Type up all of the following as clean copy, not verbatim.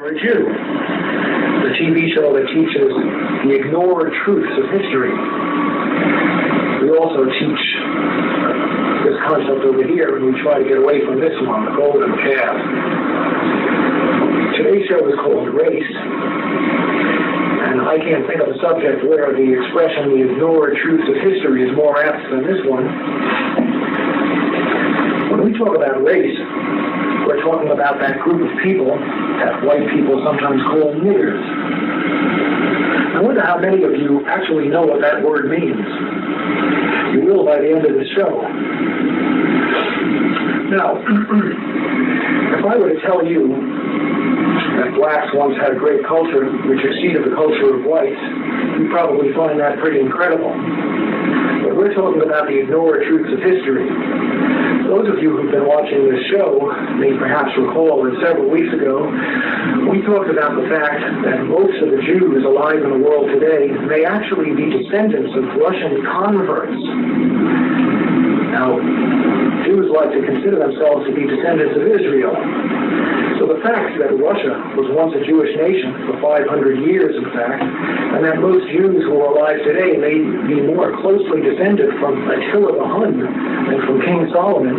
Or a Jew, the TV show that teaches the ignored truths of history. We also teach this concept over here, and we try to get away from this one, the golden calf. Today's show is called Race, and I can't think of a subject where the expression the ignored truths of history is more apt than this one. When we talk about race, we're talking about that group of people that white people sometimes call niggers. I wonder how many of you actually know what that word means. You will by the end of the show. Now, if I were to tell you that blacks once had a great culture which exceeded the culture of whites, you'd probably find that pretty incredible. But we're talking about the ignored truths of history. Those of you who've been watching this show may perhaps recall that several weeks ago we talked about the fact that most of the Jews alive in the world today may actually be descendants of Russian converts. Now, Jews like to consider themselves to be descendants of Israel. So the fact that Russia was once a Jewish nation for 500 years, in fact, and that most Jews who are alive today may be more closely descended from Attila the Hun than from King Solomon,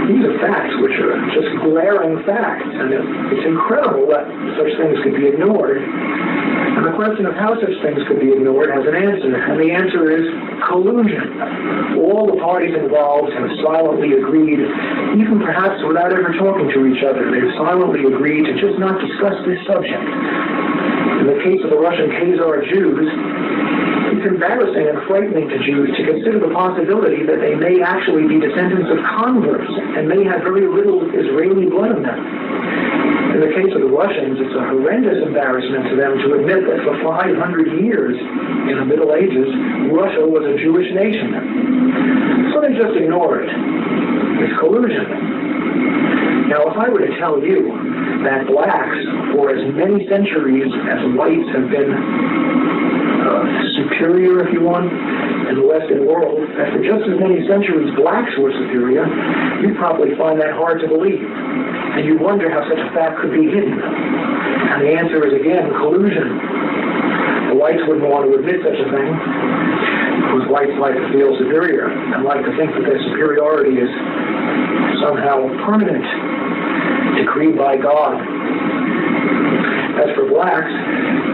these are facts which are just glaring facts, and it's incredible that such things could be ignored. And the question of how such things could be ignored has an answer, and the answer is collusion. All the parties involved have silently agreed, even perhaps without ever talking to each other, they've silently agreed to just not discuss this subject. In the case of the Russian Khazar Jews, it's embarrassing and frightening to Jews to consider the possibility that they may actually be descendants of converts and may have very little Israeli blood in them. In the case of the Russians, it's a horrendous embarrassment to them to admit that for 500 years in the Middle Ages, Russia was a Jewish nation. So they just ignore it. It's collusion. Now, if I were to tell you that blacks, for as many centuries as whites have been superior, if you want, in the Western world, that for just as many centuries blacks were superior, you'd probably find that hard to believe. And you'd wonder how such a fact could be hidden. And the answer is, again, collusion. The whites wouldn't want to admit such a thing, because whites like to feel superior and like to think that their superiority is somehow permanent, decreed by God. As for blacks,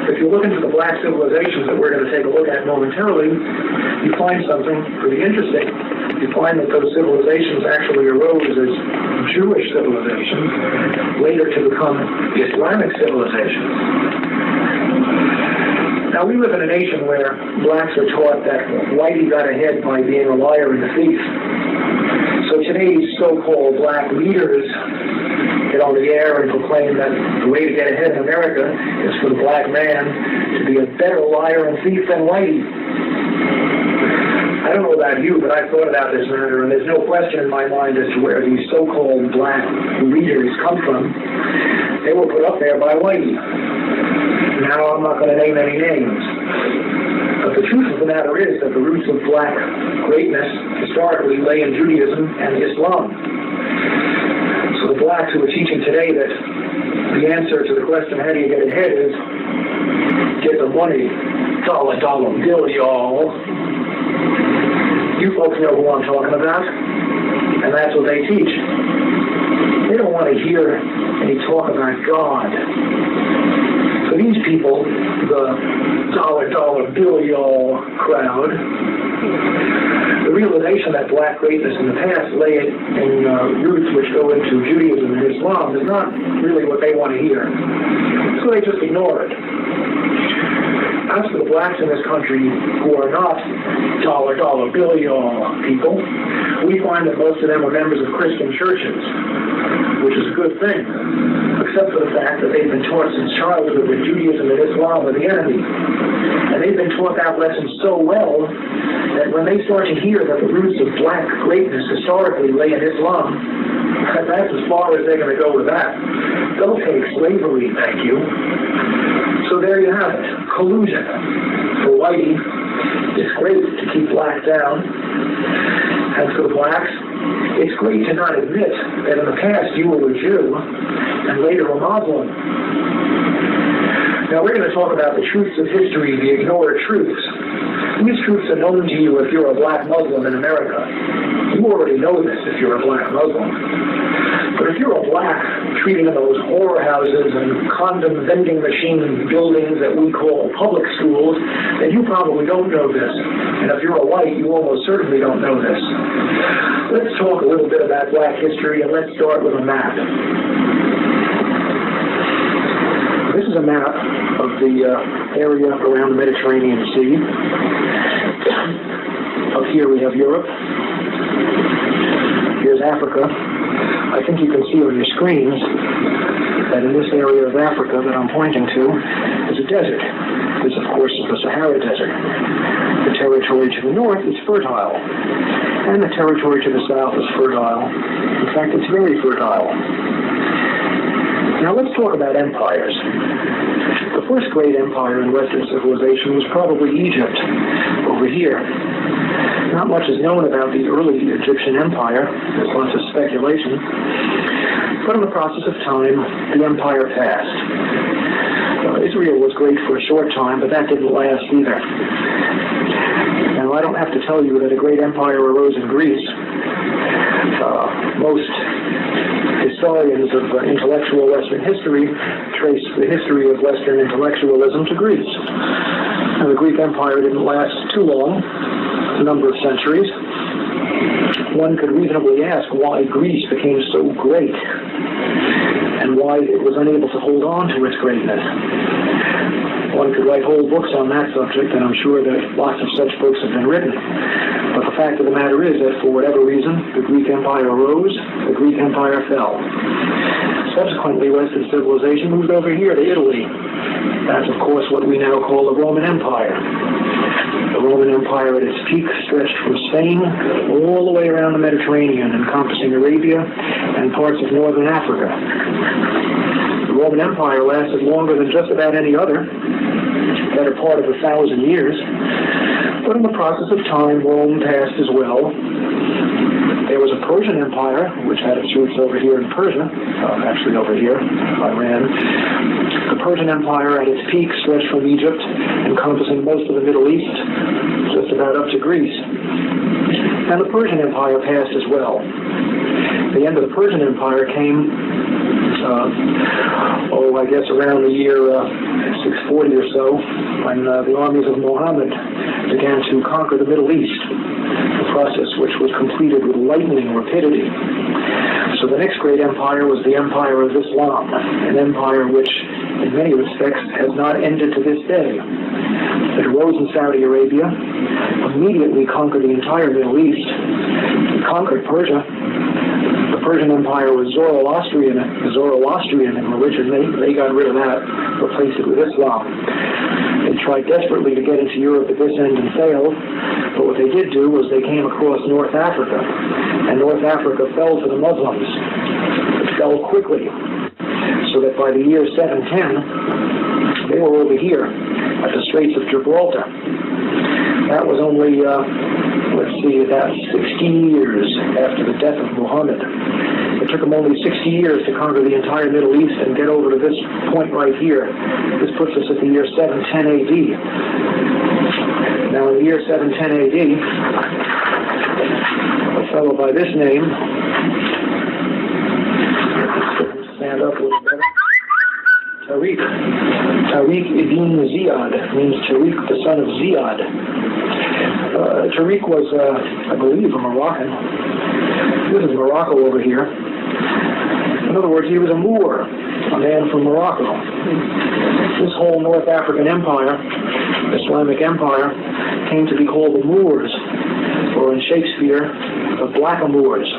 if you look into the black civilizations that we're going to take a look at momentarily, you find something pretty interesting. You find that those civilizations actually arose as Jewish civilizations, later to become Islamic civilizations. Now, we live in a nation where blacks are taught that whitey got ahead by being a liar and a thief. So today's so-called black leaders get on the air and proclaim that the way to get ahead in America is for the black man to be a better liar and thief than whitey. I don't know about you, but I've thought about this matter, and there's no question in my mind as to where these so-called black leaders come from. They were put up there by whitey. Now, I'm not going to name any names. But the truth of the matter is that the roots of black greatness historically lay in Judaism and Islam. So the blacks who are teaching today that the answer to the question, how do you get ahead, is get the money, dollar bill, y'all. You folks know who I'm talking about, and that's what they teach. They don't want to hear any talk about God. For these people, the dollar bill, y'all crowd, the realization that black greatness in the past lay in roots which go into Judaism and Islam is not really what they want to hear. So they just ignore it. As for the blacks in this country who are not dollar bill, y'all people, we find that most of them are members of Christian churches, which is a good thing, except for the fact that they've been taught since childhood that Judaism and Islam are the enemy. And they've been taught that lesson so well that when they start to hear that the roots of black greatness historically lay in Islam, that's as far as they're going to go with that. They'll take slavery, thank you. So there you have it, collusion. For whitey, it's great to keep black down. And for the blacks, it's great to not admit that in the past you were a Jew and later a Muslim. Now we're going to talk about the truths of history, the ignored truths. These truths are known to you if you're a black Muslim in America. You already know this if you're a black Muslim. But if you're a black treating in those whorehouses and condom vending machine buildings that we call public schools, then you probably don't know this. And if you're a white, you almost certainly don't know this. Let's talk a little bit about black history, and let's start with a map. This is a map of the area around the Mediterranean Sea. Up here we have Europe. Here's Africa. I think you can see on your screens that in this area of Africa that I'm pointing to is a desert. This, of course, is the Sahara Desert. The territory to the north is fertile, and the territory to the south is fertile. In fact, it's very fertile. Now let's talk about empires. The first great empire in Western civilization was probably Egypt, over here. Not much is known about the early Egyptian empire. There's lots of speculation. But in the process of time, the empire passed. Israel was great for a short time, but that didn't last either. Now, I don't have to tell you that a great empire arose in Greece. Most historians of intellectual Western history trace the history of Western intellectualism to Greece. Now, the Greek Empire didn't last too long, a number of centuries. One could reasonably ask why Greece became so great and why it was unable to hold on to its greatness. One could write whole books on that subject, and I'm sure that lots of such books have been written. But the fact of the matter is that for whatever reason, the Greek Empire rose, the Greek Empire fell. Subsequently, Western civilization moved over here to Italy. That's, of course, what we now call the Roman Empire. The Roman Empire at its peak stretched from Spain all the way around the Mediterranean, encompassing Arabia and parts of northern Africa. The Roman Empire lasted longer than just about any other, better part of 1,000 years. But in the process of time, Rome passed as well. There was a Persian Empire, which had its roots over here in Persia, actually over here, Iran. The Persian Empire at its peak stretched from Egypt, encompassing most of the Middle East, just about up to Greece. And the Persian Empire passed as well. The end of the Persian Empire came, I guess around the year 640 or so, when the armies of Muhammad began to conquer the Middle East, a process which was completed with lightning rapidity. So the next great empire was the Empire of Islam, an empire which, in many respects, has not ended to this day. It rose in Saudi Arabia, immediately conquered the entire Middle East, conquered Persia. The Persian Empire was Zoroastrian in religion. They got rid of that, replaced it with Islam. They tried desperately to get into Europe at this end and failed, but what they did do was they came across North Africa, and North Africa fell to the Muslims. It fell quickly, so that by the year 710, they were over here at the Straits of Gibraltar. That was only, about 60 years after the death of Muhammad. It took them only 60 years to conquer the entire Middle East and get over to this point right here. This puts us at the year 710 AD. Now, in the year 710 AD, a fellow by this name, stand up a little better, Tariq ibn Ziyad, means Tariq, the son of Ziyad. Tariq was, I believe, a Moroccan. This is Morocco over here. In other words, he was a Moor, a man from Morocco. This whole North African empire, Islamic empire, came to be called the Moors, or in Shakespeare, the Blackamoors.